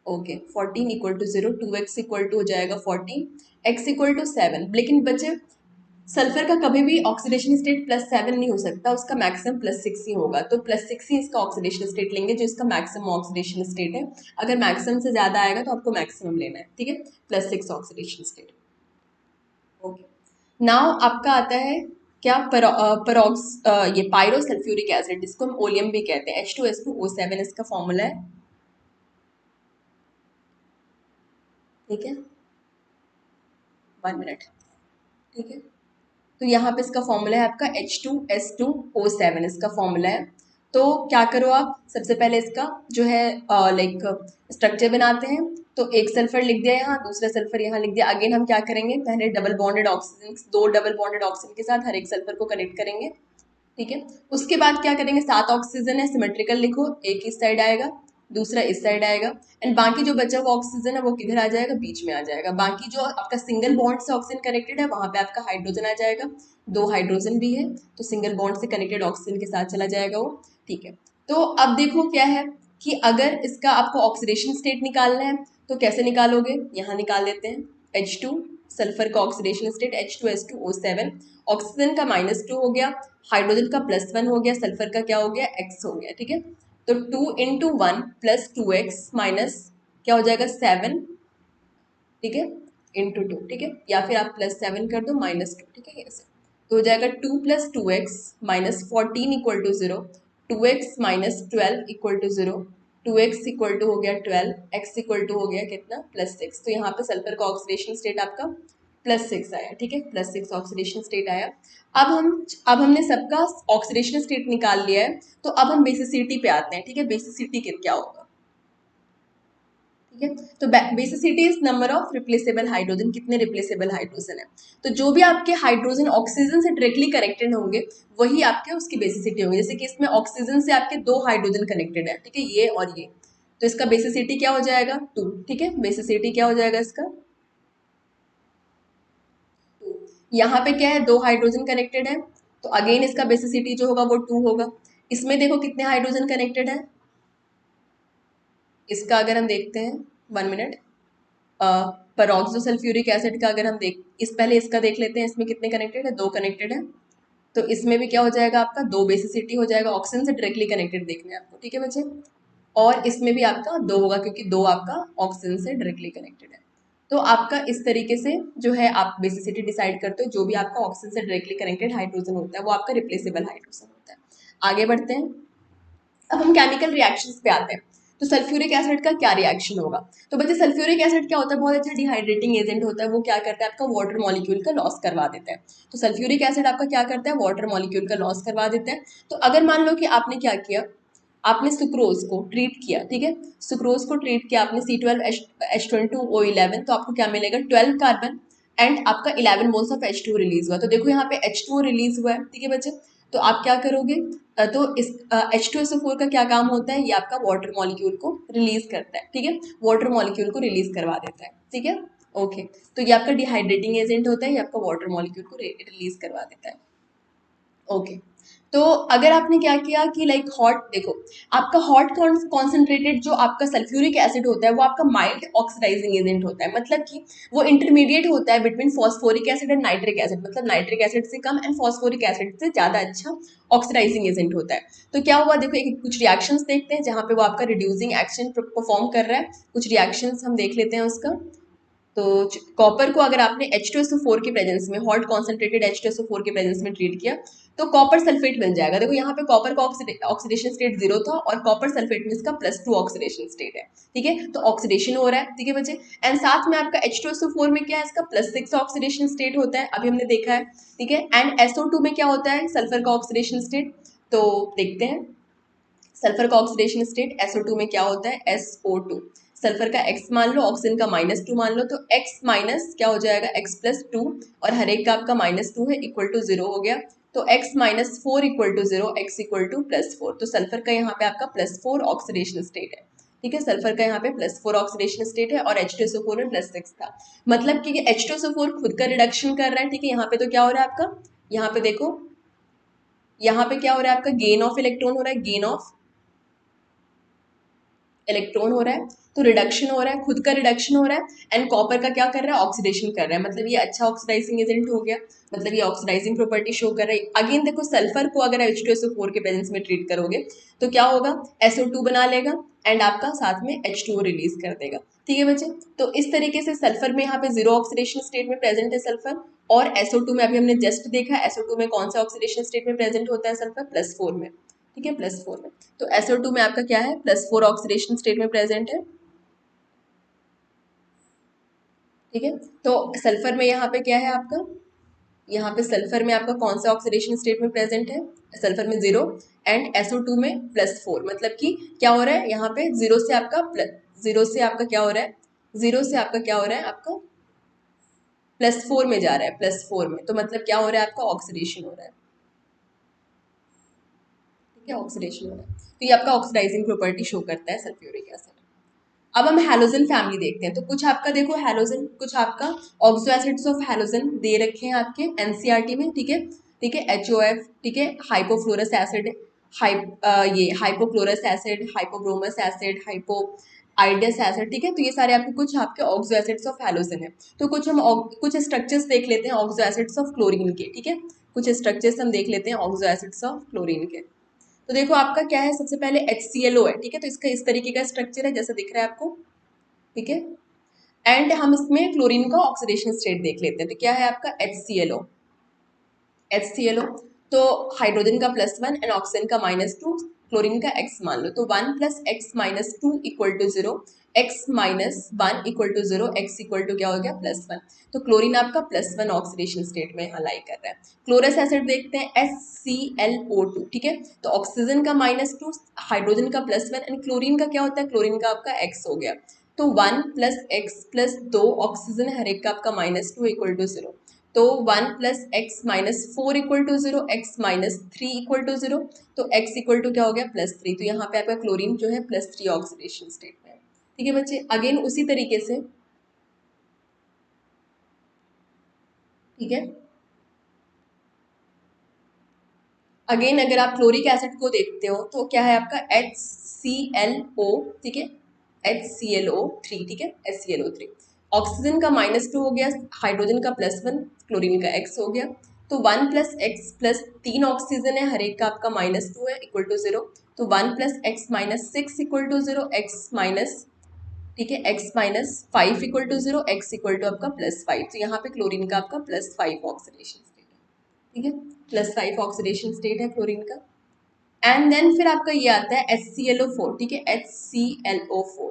okay, 14 equal to 0। 2x equal to हो जाएगा 14, x इक्वल टू 7। लेकिन बच्चे सल्फर का कभी भी ऑक्सीडेशन स्टेट +7 नहीं हो सकता, उसका मैक्सिमम +6 ही होगा, तो +6 ही इसका ऑक्सीडेशन स्टेट लेंगे, जो इसका मैक्सिमम ऑक्सीडेशन स्टेट है। अगर मैक्सिमम से ज्यादा आएगा तो आपको मैक्सिमम लेना है, ठीक है, +6 ऑक्सीडेशन स्टेट, ओके। नाउ आपका आता है क्या, परोक्स ये पायरोसल्फ्यूरिक एसिड, जिसको हम ओलियम भी कहते हैं, H2S2O7 इसका फॉर्मूला है, ठीक है, 1 मिनट, ठीक है। तो यहाँ पे इसका फॉर्मूला है आपका H2S2O7, इसका फॉर्मूला है। तो क्या करो आप, सबसे पहले इसका जो है लाइक स्ट्रक्चर बनाते हैं। तो एक सल्फर लिख दिया यहाँ, दूसरा सल्फर यहाँ लिख दिया। अगेन हम क्या करेंगे, पहले डबल बॉन्डेड ऑक्सीजन, दो डबल बॉन्डेड ऑक्सीजन के साथ हर एक सल्फर को कनेक्ट करेंगे, ठीक है। उसके बाद क्या करेंगे, 7 ऑक्सीजन है, सिमेट्रिकल लिखो, एक इस साइड आएगा, दूसरा इस साइड आएगा, एंड बाकी जो बचा हुआ ऑक्सीजन है वो किधर आ जाएगा, बीच में आ जाएगा। बाकी जो आपका सिंगल बॉन्ड से ऑक्सीजन कनेक्टेड है वहां पे आपका हाइड्रोजन आ जाएगा, दो हाइड्रोजन भी है, तो सिंगल बॉन्ड से कनेक्टेड ऑक्सीजन के साथ चला जाएगा वो, ठीक है। तो अब देखो क्या है कि अगर इसका आपको ऑक्सीडेशन स्टेट निकालना है तो कैसे निकालोगे, यहाँ निकाल लेते हैं। H2 सल्फर का ऑक्सीडेशन स्टेट H2S2O7, ऑक्सीजन का -2 हो गया, हाइड्रोजन का +1 हो गया, सल्फर का क्या हो गया, x हो गया, ठीक है। तो 2 × 1 + 2x माइनस क्या हो जाएगा, 7, ठीक है, × 2, ठीक है, या फिर आप +7 कर दो, -2, ठीक है, ऐसे। तो हो जाएगा 2 + 2x -14 equal to 0, 2x -12 equal to 0, 2x equal to हो गया 12, x इक्वल टू हो गया कितना, +6। तो यहाँ पे सल्फर का ऑक्सीडेशन स्टेट आपका +6 आया, ठीक है, +6 ऑक्सीडेशन स्टेट आया। अब हमने सबका ऑक्सीडेशन स्टेट निकाल लिया है, तो अब हम बेसिसिटी पे आते हैं, ठीक है। बेसिसिटी क्या होगा, ठीक है। तो basicity is number of replaceable hydrogen, कितने रिप्लेसेबल हाइड्रोजन है। तो जो भी आपके हाइड्रोजन ऑक्सीजन से डायरेक्टली कनेक्टेड होंगे वही आपके उसकी बेसिसिटी होंगे। जैसे कि इसमें ऑक्सीजन से आपके दो हाइड्रोजन कनेक्टेड है, ठीक है, ये और ये, तो इसका बेसिसिटी क्या हो जाएगा 2, ठीक है, बेसिसिटी क्या हो जाएगा इसका 2। यहाँ पे क्या है, दो हाइड्रोजन कनेक्टेड है, तो अगेन इसका बेसिसिटी जो होगा वो 2 होगा। इसमें देखो कितने हाइड्रोजन कनेक्टेड है, इसका अगर हम देखते हैं 1 मिनट, पेरोक्सो सल्फ्यूरिक एसिड का अगर हम देख इस पहले इसका देख लेते हैं, इसमें कितने कनेक्टेड है, दो कनेक्टेड है। तो इसमें भी क्या हो जाएगा आपका दो बेसिसिटी हो जाएगा, ऑक्सीजन से डायरेक्टली कनेक्टेड देखना है आपको, ठीक है बच्चे। और इसमें भी आपका दो होगा क्योंकि दो आपका ऑक्सीजन से डायरेक्टली कनेक्टेड है। तो आपका इस तरीके से जो है आप बेसिसिटी डिसाइड करते हो, जो भी आपका ऑक्सीजन से डायरेक्टली कनेक्टेड हाइड्रोजन होता है वो आपका रिप्लेसेबल हाइड्रोजन होता है। आगे बढ़ते हैं, अब हम केमिकल रिएक्शंस पे आते हैं। तो सल्फ्यूरिक एसिड का क्या रिएक्शन होगा। तो बच्चे सल्फ्यूरिक एसिड क्या होता है, बहुत अच्छा डिहाइड्रेटिंग एजेंट होता है। वो क्या करता है, आपका वाटर मॉलिक्यूल का लॉस करवा देता है। तो सल्फ्यूरिक एसिड आपका क्या करता है, वाटर मॉलिक्यूल का लॉस करवा देता है। तो अगर मान लो कि आपने क्या किया, आपने सुक्रोज को ट्रीट किया, ठीक है, सुक्रोज को ट्रीट किया आपने C12H22O11, तो आपको क्या मिलेगा 12 कार्बन एंड आपका 11 मोल्स ऑफ H2 रिलीज हुआ। तो देखो यहाँ पे H2 रिलीज हुआ है, ठीक है बच्चे। तो आप क्या करोगे, तो इस H2SO4 का क्या काम होता है, ये आपका वाटर मॉलिक्यूल को रिलीज करता है, ठीक है, वाटर मॉलिक्यूल को रिलीज करवा देता है, ठीक है। ओके, तो ये आपका डिहाइड्रेटिंग एजेंट होता है, ये आपका वाटर मॉलिक्यूल को रिलीज करवा देता है। ओके, तो अगर आपने क्या किया कि लाइक हॉट, देखो आपका हॉट कॉन्सेंट्रेटेड जो आपका सल्फ्यूरिक एसिड होता है वो आपका माइल्ड ऑक्सीडाइजिंग एजेंट होता है, मतलब कि वो इंटरमीडिएट होता है between phosphoric acid and nitric acid, मतलब नाइट्रिक एसिड से कम एंड फॉस्फोरिक एसिड से ज़्यादा अच्छा ऑक्सीडाइजिंग एजेंट होता है। तो क्या हुआ, देखो एक कुछ रिएक्शंस देखते हैं जहाँ पे वो आपका रिड्यूसिंग एक्शन परफॉर्म कर रहा है। कुछ रिएक्शंस हम देख लेते हैं उसका। तो कॉपर को अगर आपने H2SO4 के प्रेजेंस में, हॉट कॉन्सेंट्रेटेड H2SO4 के प्रेजेंस में ट्रीट किया तो कॉपर सल्फेट मिल जाएगा। देखो यहाँ पे कॉपर का ऑक्सीडेशन स्टेट 0 था और कॉपर सल्फेट में इसका +2 ऑक्सीडेशन स्टेट है, ठीक है, तो ऑक्सीडेशन हो रहा है, ठीक है बच्चे। एंड साथ में आपका H2SO4 में क्या है, इसका +6 ऑक्सीडेशन स्टेट होता है, अभी हमने देखा है, ठीक है। एंड SO2 में क्या होता है, सल्फर का ऑक्सीडेशन स्टेट। तो देखते हैं सल्फर का ऑक्सीडेशन स्टेट SO2 में क्या होता है, SO2, सल्फर का X मान लो, ऑक्सीजन का -2 मान लो, तो X माइनस क्या हो जाएगा, X+2, और हर एक का आपका -2 है, इक्वल टू 0 हो गया। तो X-4 equal to 0, X equal to +4, तो सल्फर का यहाँ पे आपका +4 ऑक्सीडेशन स्टेट है, ठीक है, सल्फर का यहाँ पे +4 ऑक्सीडेशन स्टेट है और H2SO4 में +6 था। मतलब कि H2SO4 खुद का रिडक्शन कर रहा है, ठीक है। यहाँ पे तो क्या हो रहा है आपका, यहाँ पे देखो, यहाँ पे क्या हो रहा है आपका, गेन ऑफ इलेक्ट्रॉन हो रहा है, गेन ऑफ इलेक्ट्रॉन हो रहा है, तो रिडक्शन हो रहा है, खुद का रिडक्शन हो रहा है। एंड कॉपर का क्या कर रहा है, ऑक्सीडेशन कर रहा है, मतलब ये अच्छा ऑक्सीडाइजिंग एजेंट हो गया, मतलब ये ऑक्सीडाइजिंग प्रॉपर्टी शो कर रहा है। अगेन देखो सल्फर को अगर H2SO4 के प्रेजेंस में ट्रीट करोगे तो क्या होगा, SO2 बना लेगा एंड आपका साथ में H2O रिलीज कर देगा, ठीक है बच्चे। तो इस तरीके से सल्फर में यहाँ पे 0 ऑक्सीडेशन स्टेट में प्रेजेंट है सल्फर, और SO2 में अभी हमने जस्ट देखा SO2 में कौन सा ऑक्सीडेशन स्टेट में प्रेजेंट होता है, सल्फर +4 में, ठीक है, +4 में। तो SO2 में आपका क्या है, +4 ऑक्सीडेशन स्टेट में प्रेजेंट है, ठीक है। तो सल्फर में यहाँ पे क्या है आपका, यहाँ पे सल्फर में आपका कौन सा ऑक्सीडेशन स्टेट में प्रेजेंट है, सल्फर में 0 एंड SO2 में +4, मतलब कि क्या हो रहा है यहाँ पे 0 से आपका जीरो से आपका क्या हो रहा है, 0 से आपका क्या हो रहा है, आपका +4 में जा रहा है, +4 में, तो मतलब क्या हो रहा है आपका ऑक्सीडेशन हो रहा है, ठीक है, ऑक्सीडेशन हो रहा है। तो ये आपका ऑक्सीडाइजिंग प्रॉपर्टी शो करता है सल्फ्यूरिक एसिड। अब हम हैलोजन फैमिली देखते हैं। तो कुछ आपका देखो हैलोजन, कुछ आपका ऑक्सो एसिड्स ऑफ हैलोजन दे रखे हैं आपके एनसीईआरटी में, ठीक है, ठीक है, HOF, ठीक है, हाइपोफ्लोरस एसिड, ये hypochlorous acid, hypobromous acid, hypo iodous acid, ठीक है। तो ये सारे आपके कुछ आपके ऑक्सो एसिड्स ऑफ हैलोजन है। तो कुछ हम कुछ स्ट्रक्चर्स देख लेते हैं ऑक्सो एसिड्स ऑफ क्लोरीन के, ठीक है, कुछ स्ट्रक्चर्स हम देख लेते हैं ऑक्सो एसिड्स ऑफ क्लोरीन के। तो देखो आपका क्या है, सबसे पहले HClO है, ठीक है, तो इसका इस तरीके का स्ट्रक्चर है जैसा दिख रहा है आपको, ठीक है। एंड हम इसमें क्लोरीन का ऑक्सीडेशन स्टेट देख लेते हैं। तो क्या है आपका HClO, HClO, तो हाइड्रोजन का +1 एंड ऑक्सीजन का -2, क्लोरीन का X मान लो, तो 1 + X - 2 equal to 0, X-1 equal to 0, X equal to क्या हो गया +1। तो क्लोरीन आपका +1 ऑक्सीडेशन स्टेट में यहाँ लाई कर रहा है। क्लोरस एसिड देखते हैं HClO2, ठीक है, तो ऑक्सीजन का -2, हाइड्रोजन का +1 एंड क्लोरीन का क्या होता है, क्लोरीन का आपका X हो गया। तो 1 प्लस एक्स प्लस 2 ऑक्सीजन है हर एक का आपका -2 इक्वल टू 0। तो 1 plus x minus 4 equal to 0, x minus 3 equal to 0, तो एक्स इक्वल टू क्या हो गया +3। तो यहाँ पे आपका क्लोरीन जो है +3 ऑक्सीडेशन स्टेट में है। ठीक है बच्चे, अगेन उसी तरीके से, ठीक है, अगेन अगर आप क्लोरिक एसिड को देखते हो तो क्या है आपका HClO, ठीक है, HClO3, ठीक है, HClO3। ऑक्सीजन का -2 हो गया, हाइड्रोजन का +1, क्लोरीन का x हो गया। तो 1 प्लस एक्स प्लस 3 ऑक्सीजन है हर एक का आपका -2 है इक्वल टू 0। तो 1 plus x minus 6 equal to 0, x minus, ठीक है, x minus 5 equal to 0, x equal to आपका +5। तो यहाँ पे क्लोरीन का आपका +5 ऑक्सीडेशन स्टेट है। ठीक है, +5 ऑक्सीडेशन स्टेट है क्लोरीन का। एंड देन फिर आपका ये आता है HClO4, ठीक है, HClO4।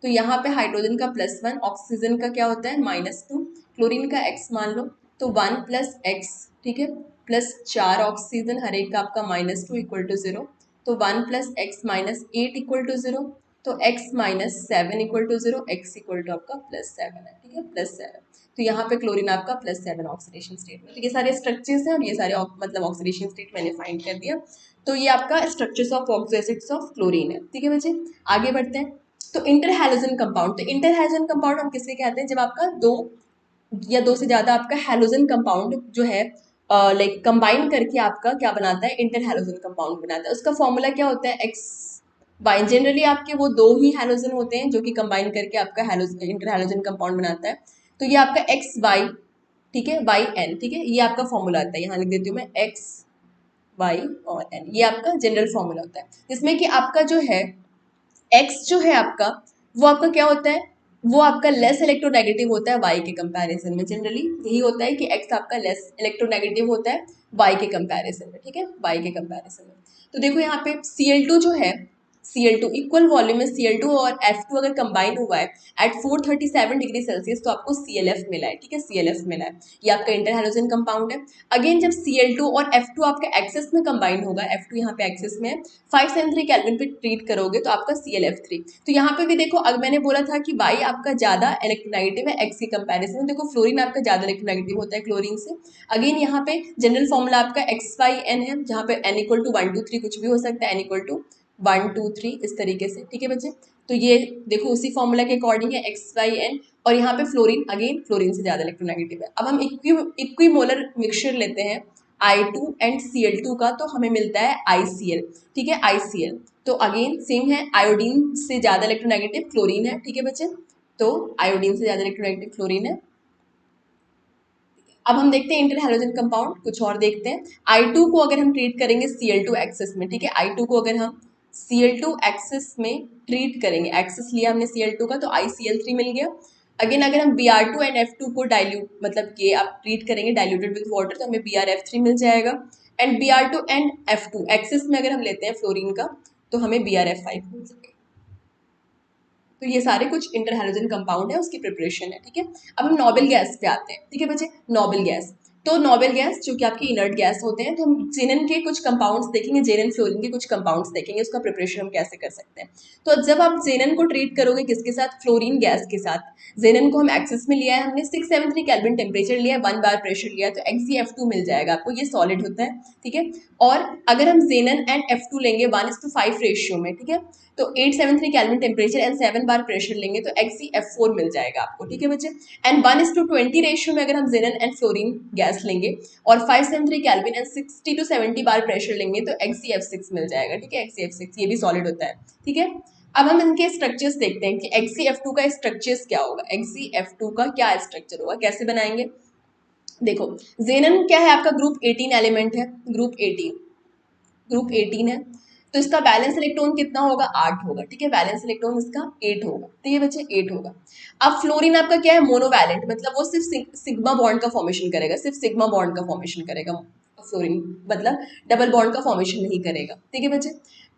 तो यहाँ पे हाइड्रोजन का +1, ऑक्सीजन का क्या होता है -2, क्लोरीन का x मान लो। तो 1 प्लस एक्स, ठीक है, प्लस 4 ऑक्सीजन हर एक का आपका -2 इक्वल टू 0। तो 1 plus x minus 8 equal to 0। तो x minus 7 equal to 0, x equal to आपका +7 है। ठीक है, +7। तो यहाँ पे क्लोरीन आपका +7 ऑक्सीडेशन स्टेट में। तो ये सारे स्ट्रक्चर्स हैं और ये सारे मतलब ऑक्सीडेशन स्टेट मैंने फाइंड कर दिया। तो ये आपका structures of oxo acids of chlorine है। ठीक है बच्चे, आगे बढ़ते हैं। तो इंटरहैलोजन कंपाउंड, तो इंटरहैलोजन कंपाउंड हम किसे कहते हैं, जब आपका दो या दो से ज्यादा आपका हैलोजन कंपाउंड जो है लाइक कंबाइन करके आपका क्या बनाता है, इंटरहैलोजन कंपाउंड बनाता है। उसका फॉर्मूला क्या होता है, एक्स वाई। जनरली आपके वो दो ही हैलोजन होते हैं जो कि कंबाइन करके आपका इंटरहैलोजन कंपाउंड बनाता है। तो ये आपका एक्स वाई, ठीक है, वाई एन, ठीक है, ये आपका फॉर्मूला आता है। यहाँ लिख देती हूँ मैं एक्स वाई और एन, ये आपका जनरल फॉर्मूला होता है, जिसमें कि आपका जो है एक्स जो है आपका, वो आपका क्या होता है, वो आपका लेस इलेक्ट्रोनेगेटिव होता है वाई के कंपैरिजन में। जनरली यही होता है कि एक्स आपका लेस इलेक्ट्रोनेगेटिव होता है वाई के कंपैरिजन में। ठीक है, वाई के कंपैरिजन में। तो देखो यहाँ पे Cl2 जो है, Cl2 इक्वल वॉल्यूम में Cl2 और F2 अगर कंबाइन हुआ है एट 437 डिग्री सेल्सियस, तो आपको ClF मिला है। ठीक है, ClF मिला है, ये आपका इंटरहैलोजन कंपाउंड है। अगेन जब Cl2 और F2 आपका एक्सेस में कंबाइन होगा, F2 यहाँ पे एक्सेस में है, 573 केल्विन पे ट्रीट करोगे तो आपका ClF3। तो यहाँ पे भी देखो, अगर मैंने बोला था कि वाई आपका ज्यादा इलेक्ट्रोनेगेटिव है एक्स के कंपैरिजन में, देखो फ्लोरीन आपका ज्यादा इलेक्ट्रोनेगेटिव होता है क्लोरीन से। अगेन यहाँ पे जनरल फॉर्मूला आपका एक्स वाई एन है, जहाँ पे n इक्वल टू 1 2 3 कुछ भी हो सकता है, n इक्वल टू 1 2 3 इस तरीके से। ठीक है बच्चे, तो ये देखो उसी फॉर्मूला के अकॉर्डिंग है एक्स वाई एन। और यहाँ पे फ्लोरीन, अगेन फ्लोरीन से ज्यादा इलेक्ट्रोनेगेटिव है। अब हम इक्विमोलर मिक्सचर लेते हैं I2 एंड Cl2 का, तो हमें मिलता है ICl। ठीक है, ICl। तो अगेन सेम है, आयोडीन से ज्यादा इलेक्ट्रोनेगेटिव क्लोरीन है। ठीक है बच्चे, तो आयोडीन से ज्यादा इलेक्ट्रोनेगेटिव क्लोरीन है। अब हम देखते हैं इंटरहैलोजन कंपाउंड, कुछ और देखते हैं। I2 को अगर हम ट्रीट करेंगे Cl2 एक्सेस में, ठीक है, I2 को अगर हम Cl2 एक्सेस में ट्रीट करेंगे, एक्सेस लिया हमने Cl2 का, तो ICl3 मिल गया। अगेन अगर हम Br2 एंड F2 को डाइल्यूट, मतलब ये आप ट्रीट करेंगे डाइल्यूटेड विद वाटर, तो हमें BrF3 मिल जाएगा। And Br2 and F2 access में अगर हम लेते हैं फ्लोरीन का, तो हमें BrF5 मिल जाएगा। तो ये सारे कुछ इंटरहैलोजन कंपाउंड है, उसकी प्रिपरेशन है। ठीक है, अब हम नोबल गैस पे आते हैं। ठीक है बच्चे, नोबल गैस, तो नोबल गैस जो कि आपके इनर्ट गैस होते हैं, तो हम जेनन के कुछ कंपाउंड्स देखेंगे, जेनन फ्लोरीन के कुछ कंपाउंड्स देखेंगे, उसका प्रिपरेशन हम कैसे कर सकते हैं। तो जब आप जेनन को ट्रीट करोगे किसके साथ, फ्लोरीन गैस के साथ। जेनन को हम एक्सेस में लिया है, हमने 673 केल्विन टेम्परेचर लिया है, 1 बार प्रेशर लिया है, तो XeF2 मिल जाएगा आपको, ये सॉलिड होता है। ठीक है, और अगर हम जेनन एंड F2 लेंगे 1:5 रेशियो में, ठीक है, तो 873 kelvin temperature and 7 bar pressure लेंगे, तो XeF4 मिल जाएगा आपको। ठीक है बच्चे, एंड 1:20 रेशियो में अगर हम जेनन एंड फ्लोरीन गैस लेंगे और 573 kelvin and 60 to 70 bar pressure लेंगे, तो XeF6 मिल जाएगा। ठीक है, XeF6 ये भी सॉलिड होता है। ठीक है, अब हम इनके स्ट्रक्चर्स देखते हैं कि XeF2 का स्ट्रक्चर्स क्या होगा, XeF2 का क्या स्ट्रक्चर होगा, कैसे बनाएंगे। देखो, जेनन क्या है आपका, ग्रुप 18 एलिमेंट है, ग्रुप 18 है, तो इसका बैलेंस इलेक्ट्रॉन कितना होगा, 8 होगा। ठीक है, बैलेंस इलेक्ट्रॉन इसका 8 होगा। ठीक है बच्चे, 8 होगा। अब फ्लोरीन आपका क्या है, मोनोवैलेंट, मतलब वो सिर्फ सिग्मा बॉन्ड का फॉर्मेशन करेगा, सिर्फ सिग्मा बॉन्ड का फॉर्मेशन करेगा फ्लोरीन, मतलब डबल बॉन्ड का फॉर्मेशन नहीं करेगा। ठीक है बच्चे,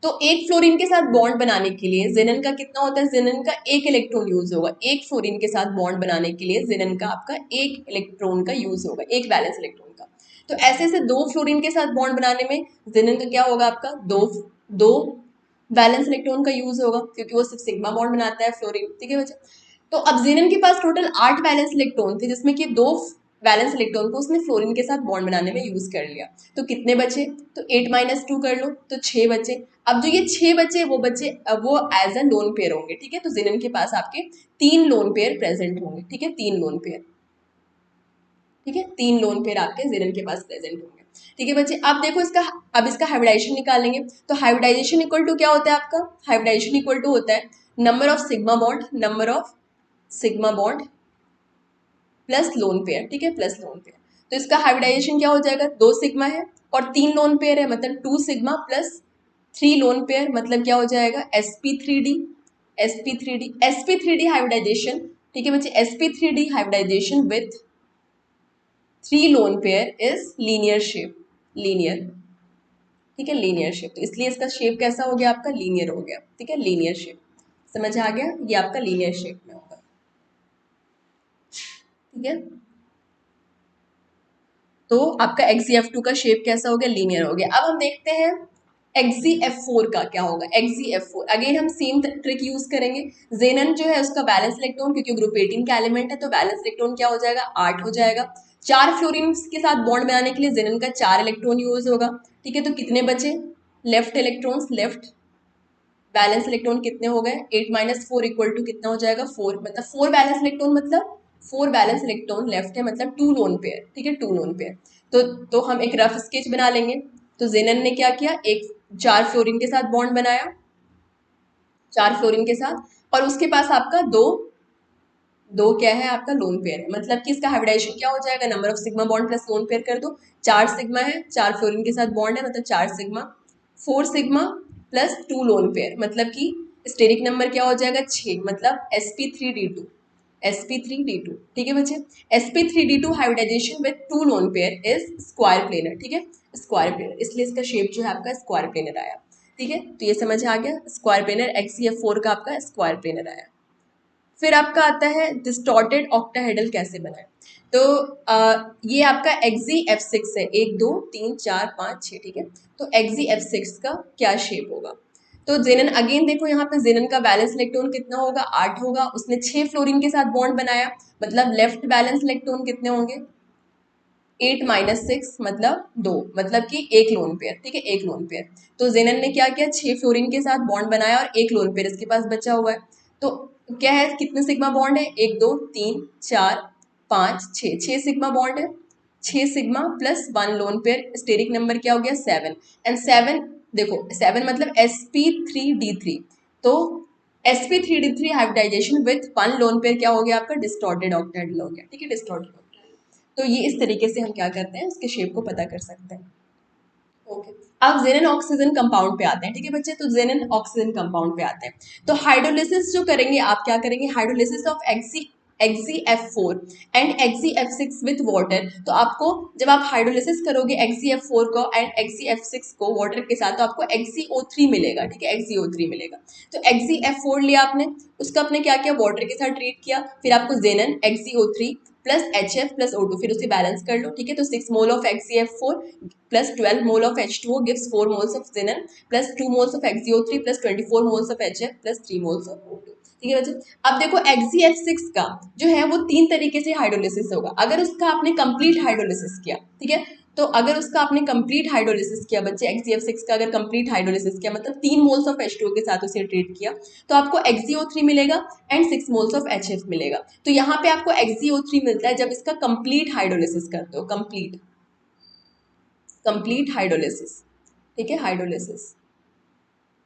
तो एक फ्लोरीन के साथ बॉन्ड बनाने के लिए जेनन का कितना होता है, जेनन का 1 इलेक्ट्रॉन यूज होगा। एक फ्लोरीन के साथ बॉन्ड बनाने के लिए जेनन का आपका 1 इलेक्ट्रॉन का यूज होगा, एक वैलेंस इलेक्ट्रॉन का। तो ऐसे ऐसे दो फ्लोरीन के साथ बॉन्ड बनाने में जेनन का क्या होगा आपका, दो वैलेंस इलेक्ट्रॉन का यूज होगा क्योंकि वो सिर्फ सिग्मा बॉन्ड बनाता है फ्लोरीन, ठीक है बच्चे। तो अब जेनन के पास टोटल 8 वैलेंस इलेक्ट्रॉन थे जिसमें कि 2 वैलेंस इलेक्ट्रॉन को उसने फ्लोरीन के साथ बॉन्ड बनाने में यूज कर लिया। तो कितने बचे, तो 8 - 2 कर लो तो 6 बचे। अब जो ये 6 बचे वो बचे वो एज अ लोन पेयर होंगे, ठीक है। तो जेनन के पास आपके 3 लोन पेयर प्रेजेंट होंगे, ठीक है, 3 लोन पेयर, ठीक है, 3 लोन पेयर आपके जेनन के पास प्रेजेंट होंगे, ठीक है बच्चे। अब देखो इसका, अब इसका हाइब्रिडाइजेशन निकालेंगे। तो हाइब्रिडाइजेशन इक्वल टू क्या होता है आपका, हाइब्रिडाइजेशन इक्वल टू होता है number of sigma bond, number of sigma bond plus lone pair, ठीक है, प्लस लोन पेयर। तो इसका हाइब्रिडाइजेशन क्या हो जाएगा, 2 सिग्मा है और 3 लोन पेयर है, मतलब 2 सिग्मा प्लस 3 लोन पेयर, मतलब क्या हो जाएगा sp3d, sp3d, sp3d हाइब्रिडाइजेशन, ठीक है बच्चे, sp3d hybridization with 3 lone pair is linear shape, linear, ठीक है, लीनियर शेप। तो इसलिए इसका शेप कैसा हो गया आपका, लीनियर हो गया, ठीक है, लीनियर शेप। समझ आ गया, ये आपका लीनियर शेप में होगा, ठीक है। तो आपका XeF2 का शेप कैसा हो गया, लीनियर हो गया। अब हम देखते हैं XeF4 का क्या होगा। XeF4 अगेन हम सेम ट्रिक यूज करेंगे। जेनन जो है उसका बैलेंस इलेक्ट्रॉन, क्योंकि ग्रुप 18 का एलिमेंट है तो बैलेंस इलेक्ट्रॉन क्या हो जाएगा, 8 हो जाएगा। 4 फ्लोरीन के साथ बॉन्ड बनाने के लिए जेनन का 4 इलेक्ट्रॉन यूज होगा, ठीक है। तो कितने बचे, left electrons, left balance electron कितने हो गए, 8 - 4 इक्वल टू कितना हो जाएगा, 4, मतलब 4 बैलेंस इलेक्ट्रॉन, मतलब 4 बैलेंस इलेक्ट्रॉन लेफ्ट है, मतलब 2 लोन पेयर, ठीक है, 2 लोन पेयर। तो हम एक रफ स्केच बना लेंगे। तो जेनन ने क्या किया, एक 4 फ्लोरीन के साथ बॉन्ड बनाया, 4 फ्लोरीन के साथ, और उसके पास आपका दो दो क्या है आपका लोन पेयर है, मतलब कि इसका हाइब्रिडाइजेशन क्या हो जाएगा, number of sigma bond plus lone pair कर दो। 4 सिग्मा है, 4 फ्लोरीन के साथ बॉन्ड है, मतलब 4 sigma, 4 sigma plus 2 lone pair, मतलब कि स्टेरिक नंबर क्या हो जाएगा, 6, मतलब sp3d2, sp3d2, ठीक है बच्चे। sp3d2 hybridization with 2 lone pair is square planar, ठीक है, स्क्वायर प्लेनर, इसलिए इसका शेप जो है आपका स्क्वायर प्लेनर आया, ठीक है। तो ये समझ आ गया, स्क्वायर प्लेनर, XeF4 का आपका स्क्वायर प्लेनर आया। फिर आपका आता है डिस्टॉर्टेड ऑक्टाहेड्रल कैसे बनाए। तो ये आपका XeF6 है, 1 2 3 4 5 6, ठीक है। तो XeF6 का क्या शेप होगा। तो जेनन अगेन देखो यहाँ पे जेनन का बैलेंस इलेक्ट्रॉन कितना होगा, 8 होगा। उसने 6 फ्लोरीन के साथ बॉन्ड बनाया, मतलब लेफ्ट बैलेंस इलेक्ट्रॉन कितने होंगे, 8 - 6, मतलब 2, मतलब कि एक लोन पेयर, ठीक है, एक लोन पेयर। तो जेनन ने क्या किया, 6 फ्लोरीन के साथ बॉन्ड बनाया और एक लोन पेयर इसके पास बचा हुआ है। तो क्या है, कितने सिग्मा बॉन्ड है, 1 2 3 4 5 6, 6 सिग्मा बॉन्ड है, 6 sigma plus 1 lone pair, steric number क्या हो गया, 7, एंड 7 देखो 7 मतलब sp3d3। तो sp3d3 hybridisation with 1 lone pair क्या हो गया आपका, डिस्टॉर्टेड ऑक्टाहेड्रल हो गया, ठीक है, डिस्टॉर्टेड। तो ये इस तरीके से हम क्या करते हैं, उसके शेप को पता कर सकते हैं। ओके, अब जेनन ऑक्सीजन कंपाउंड पे आते हैं, ठीक है बच्चे। तो जेनन ऑक्सीजन कंपाउंड पे आते हैं। तो हाइड्रोलिसिस जो करेंगे आप, क्या करेंगे, hydrolysis of XeF4 and XeF6 with water. तो आपको जब आप हाइड्रोलिसिस करोगे XeF4 को एंड XeF6 को वाटर के साथ, तो आपको XeO3 मिलेगा, ठीक है, XeO3 मिलेगा। तो XeF4 लिया आपने, उसका आपने क्या किया, वाटर के साथ ट्रीट किया, फिर आपको जेनन XeO3 plus HF plus O2, फिर उसे बैलेंस कर लो, ठीक है। तो 6 mole of XeF4 plus 12 mole of H2O gives 4 moles of xenon plus 2 moles of XeO3 plus 24 moles of HF plus 3 moles of O2, ठीक है बच्चे। अब देखो XeF6 का जो है वो 3 तरीके से हाइड्रोलिसिस होगा। अगर उसका आपने कंप्लीट हाइड्रोलिसिस किया, ठीक है, तो अगर उसका आपने कंप्लीट हाइड्रोलिसिस किया बच्चे, XeF6 का अगर कंप्लीट हाइड्रोलिसिस किया, मतलब 3 मोल्स ऑफ H2O के साथ उसे ट्रीट किया, तो आपको XeO3 मिलेगा एंड 6 मोल्स ऑफ HF मिलेगा। तो यहाँ पे आपको XeO3 मिलता है जब इसका कंप्लीट हाइड्रोलिसिस करते हो, कंप्लीट हाइड्रोलिसिस, ठीक है, हाइड्रोलिसिस,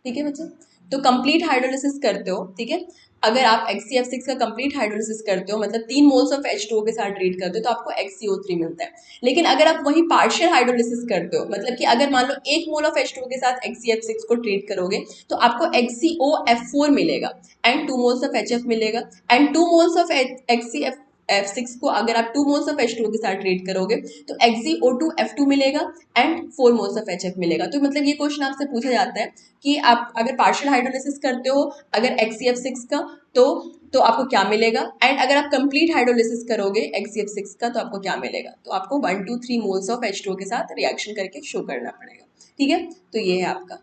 ठीक है बच्चे। तो कंप्लीट हाइड्रोलिसिस करते हो, ठीक है, अगर आप XeF6 का कंप्लीट हाइड्रोलिसिस करते हो, मतलब 3 मोल्स ऑफ H2O के साथ ट्रीट करते हो, तो आपको XeO3 मिलता है। लेकिन अगर आप वही पार्शियल हाइड्रोलिसिस करते हो, मतलब कि अगर मान लो 1 मोल ऑफ H2O के साथ XeF6 को ट्रीट करोगे, तो आपको XeOF4 मिलेगा एंड 2 मोल्स ऑफ HF मिलेगा, एंड 2 मोल्स ऑफ XeF6 को अगर आप 2 मोल्स ऑफ H2O के साथ ट्रीट करोगे, तो XeO2F2 मिलेगा एंड 4 मोल्स ऑफ HF मिलेगा। तो मतलब ये क्वेश्चन आपसे पूछा जाता है कि आप अगर पार्शियल हाइड्रोलिसिस करते हो अगर XeF6 का, तो आपको क्या मिलेगा, एंड अगर आप कंप्लीट हाइड्रोलिसिस करोगे XeF6 का, तो आपको क्या मिलेगा। तो आपको 1 2 3 मोल्स ऑफ H2O के साथ रिएक्शन करके शो करना पड़ेगा, ठीक है। तो ये है आपका,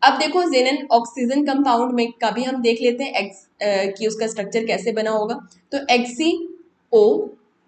अब देखो जेनन ऑक्सीजन कंपाउंड में का भी हम देख लेते हैं एक्स कि उसका स्ट्रक्चर कैसे बना होगा। तो XeO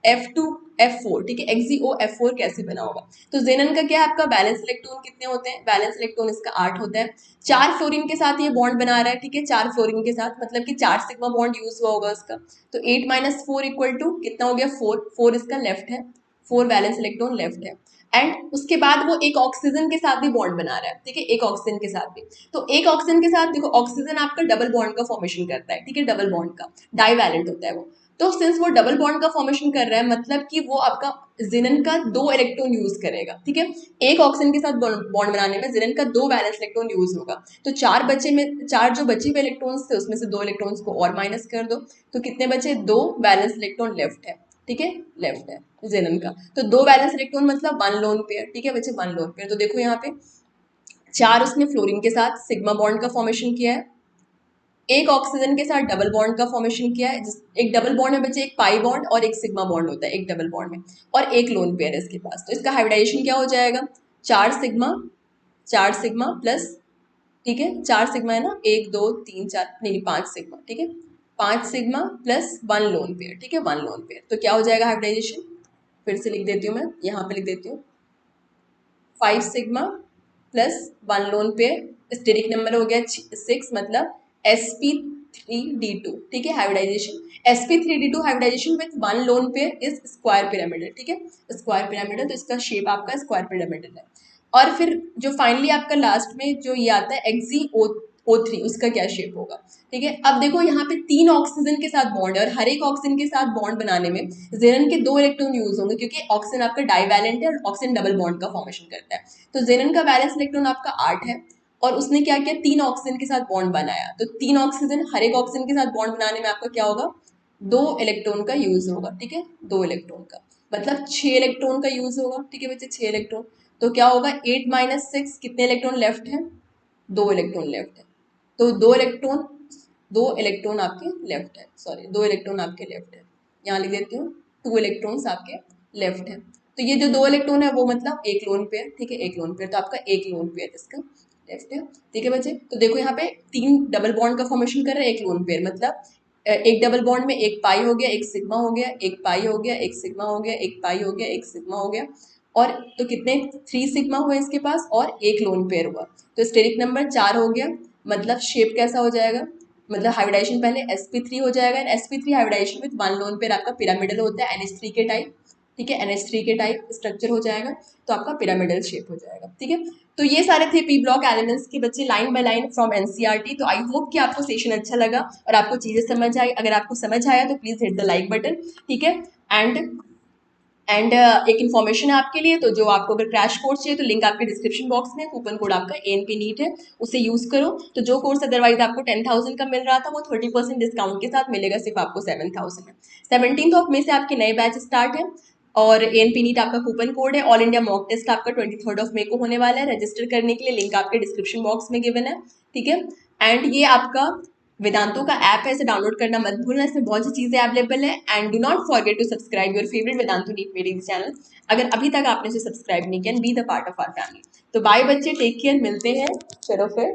F2F4, ठीक है, XeO F4 कैसे बना होगा। तो जेनन का क्या है, आपका बैलेंस इलेक्ट्रॉन कितने होते हैं, बैलेंस इलेक्ट्रॉन इसका 8 होता है। 4 फ्लोरीन के साथ ये बॉन्ड बना रहा है, ठीक है, 4 फ्लोरीन के साथ, मतलब कि 4 सिग्मा बॉन्ड यूज हुआ होगा उसका। तो 8 - 4 इक्वल टू कितना हो गया, 4। 4 इसका लेफ्ट है, 4 बैलेंस इलेक्ट्रॉन लेफ्ट है। एंड उसके बाद वो एक ऑक्सीजन के साथ भी बॉन्ड बना रहा है, ठीक है, एक ऑक्सीजन के साथ भी। तो एक ऑक्सीजन के साथ देखो, ऑक्सीजन आपका डबल बॉन्ड का फॉर्मेशन करता है, ठीक है, डबल बॉन्ड का, डाइवैलेंट होता है वो। तो सिंस वो डबल बॉन्ड का फॉर्मेशन कर रहा है, मतलब कि वो आपका जिनन का 2 इलेक्ट्रॉन यूज करेगा, ठीक है। एक ऑक्सीजन के साथ बॉन्ड बनाने में जिनन का 2 वैलेंस इलेक्ट्रॉन यूज होगा। तो 4 जो बचे हुए इलेक्ट्रॉन्स थे उसमें से 2 इलेक्ट्रॉन्स को और माइनस कर दो, तो कितने बचे, 2 वैलेंस इलेक्ट्रॉन लेफ्ट है, ठीक है, लेफ्ट है जेनन का। तो 2 वैलेंस इलेक्ट्रॉन मतलब 1 लोन पेयर, ठीक है बच्चे, 1 लोन पेयर। तो देखो यहाँ पे 4 उसने फ्लोरीन के साथ सिग्मा बॉन्ड का फॉर्मेशन किया है, एक ऑक्सीजन के साथ डबल बॉन्ड का फॉर्मेशन किया है। एक डबल बॉन्ड में बच्चे एक पाई बॉन्ड और एक सिग्मा बॉन्ड होता है एक डबल बॉन्ड में, और एक लोन पेयर है इसके पास। तो इसका हाइब्रिडाइजेशन क्या हो जाएगा, 4 सिग्मा प्लस, ठीक है, 4 सिग्मा है ना, 1 2 3 4, नहीं 5 सिग्मा, ठीक है, 5 सिग्मा प्लस 1 लोन पेयर, ठीक है, 1 लोन पेयर। तो क्या हो जाएगा हाइब्रिडाइजेशन, फिर से लिख देती हूँ मैं, यहाँ पे लिख देती हूँ, 5 sigma plus 1 lone pair, steric number हो गया 6, मतलब sp3d2, ठीक है, hybridization sp3d2 hybridization with 1 lone pair is square pyramidal, ठीक है, स्क्वायर पिरामिडल। तो इसका शेप आपका स्क्वायर पिरामिडल है। और फिर जो फाइनली आपका लास्ट में जो ये आता है XeO3, उसका क्या शेप होगा, ठीक है। अब देखो यहाँ पे 3 ऑक्सीजन के साथ बॉन्ड है, और हर एक ऑक्सीजन के साथ बॉन्ड बनाने में जेनन के 2 इलेक्ट्रॉन यूज होंगे, क्योंकि ऑक्सीजन आपका डाइवैलेंट है और ऑक्सीजन डबल बॉन्ड का फॉर्मेशन करता है। तो जेनन का बैलेंस इलेक्ट्रॉन आपका 8 है, और उसने क्या किया, 3 ऑक्सीजन के साथ बॉन्ड बनाया। तो 3 ऑक्सीजन, हर एक ऑक्सीजन के साथ बॉन्ड बनाने में आपका क्या होगा, 2 इलेक्ट्रॉन का यूज होगा, ठीक है, 2 इलेक्ट्रॉन का, मतलब 6 इलेक्ट्रॉन का यूज होगा, ठीक है बच्चे, 6 इलेक्ट्रॉन। तो क्या होगा, 8 - 6, कितने इलेक्ट्रॉन लेफ्ट है, 2 इलेक्ट्रॉन लेफ्ट है। तो 2 इलेक्ट्रॉन आपके लेफ्ट है, सॉरी 2 इलेक्ट्रॉन आपके लेफ्ट है, यहाँ लिख देती हूँ, 2 इलेक्ट्रॉन्स आपके लेफ्ट है। तो ये जो 2 इलेक्ट्रॉन है वो मतलब एक लोन पेयर, ठीक है, एक लोन पेयर। तो आपका एक लोन पेयर इसका लेफ्ट है, ठीक है बच्चे। तो देखो यहाँ पे 3 डबल बॉन्ड का फॉर्मेशन कर रहे हैं, एक लोन पेयर, मतलब एक डबल बॉन्ड में एक पाई हो गया, एक सिग्मा हो गया, एक पाई हो गया, एक सिग्मा हो गया, एक पाई हो गया, एक सिग्मा हो गया, और तो कितने 3 सिग्मा हुए इसके पास, और एक लोन पेयर हुआ। तो स्टेरिक नंबर 4 हो गया, मतलब शेप कैसा हो जाएगा, मतलब हाइब्रिडाइजेशन पहले sp3 हो जाएगा, sp3 hybridization with 1 lone pair आपका पिरामिडल होता है NH3 के टाइप, ठीक है, NH3 के टाइप स्ट्रक्चर हो जाएगा। तो आपका पिरामिडल शेप हो जाएगा, ठीक है। तो ये सारे थे पी ब्लॉक एलिमेंट्स के बच्चे, line by line from NCERT. तो आई होप कि आपको सेशन अच्छा लगा और आपको चीजें समझ आई। अगर आपको समझ आया तो please hit the like button, ठीक है। एक इन्फॉर्मेशन है आपके लिए, तो जो आपको अगर क्रैश कोर्स चाहिए तो लिंक आपके डिस्क्रिप्शन बॉक्स में, कूपन कोड आपका ANP नीट है, उसे यूज करो। तो जो कोर्स अदरवाइज आपको 10,000 का मिल रहा था वो 30% डिस्काउंट के साथ मिलेगा सिर्फ आपको 7,000 में। 17 मई से आपके नए बैच स्टार्ट है, और ANP नीट आपका कूपन कोड है। ऑल इंडिया मॉक टेस्ट आपका 23 मई को होने वाला है। रजिस्टर करने के लिए लिंक आपके डिस्क्रिप्शन बॉक्स में गिवन है, ठीक है। एंड ये आपका वेदांतों का ऐप है, इसे डाउनलोड करना मत भूलना, इसमें बहुत सी चीजें अवेलेबल है। And do not forget to subscribe your favourite Vedantu NEET मेडिंग चैनल, अगर अभी तक आपने इसे सब्सक्राइब नहीं किया, be the part of our family. तो बाय बच्चे, टेक केयर, मिलते हैं, चलो फिर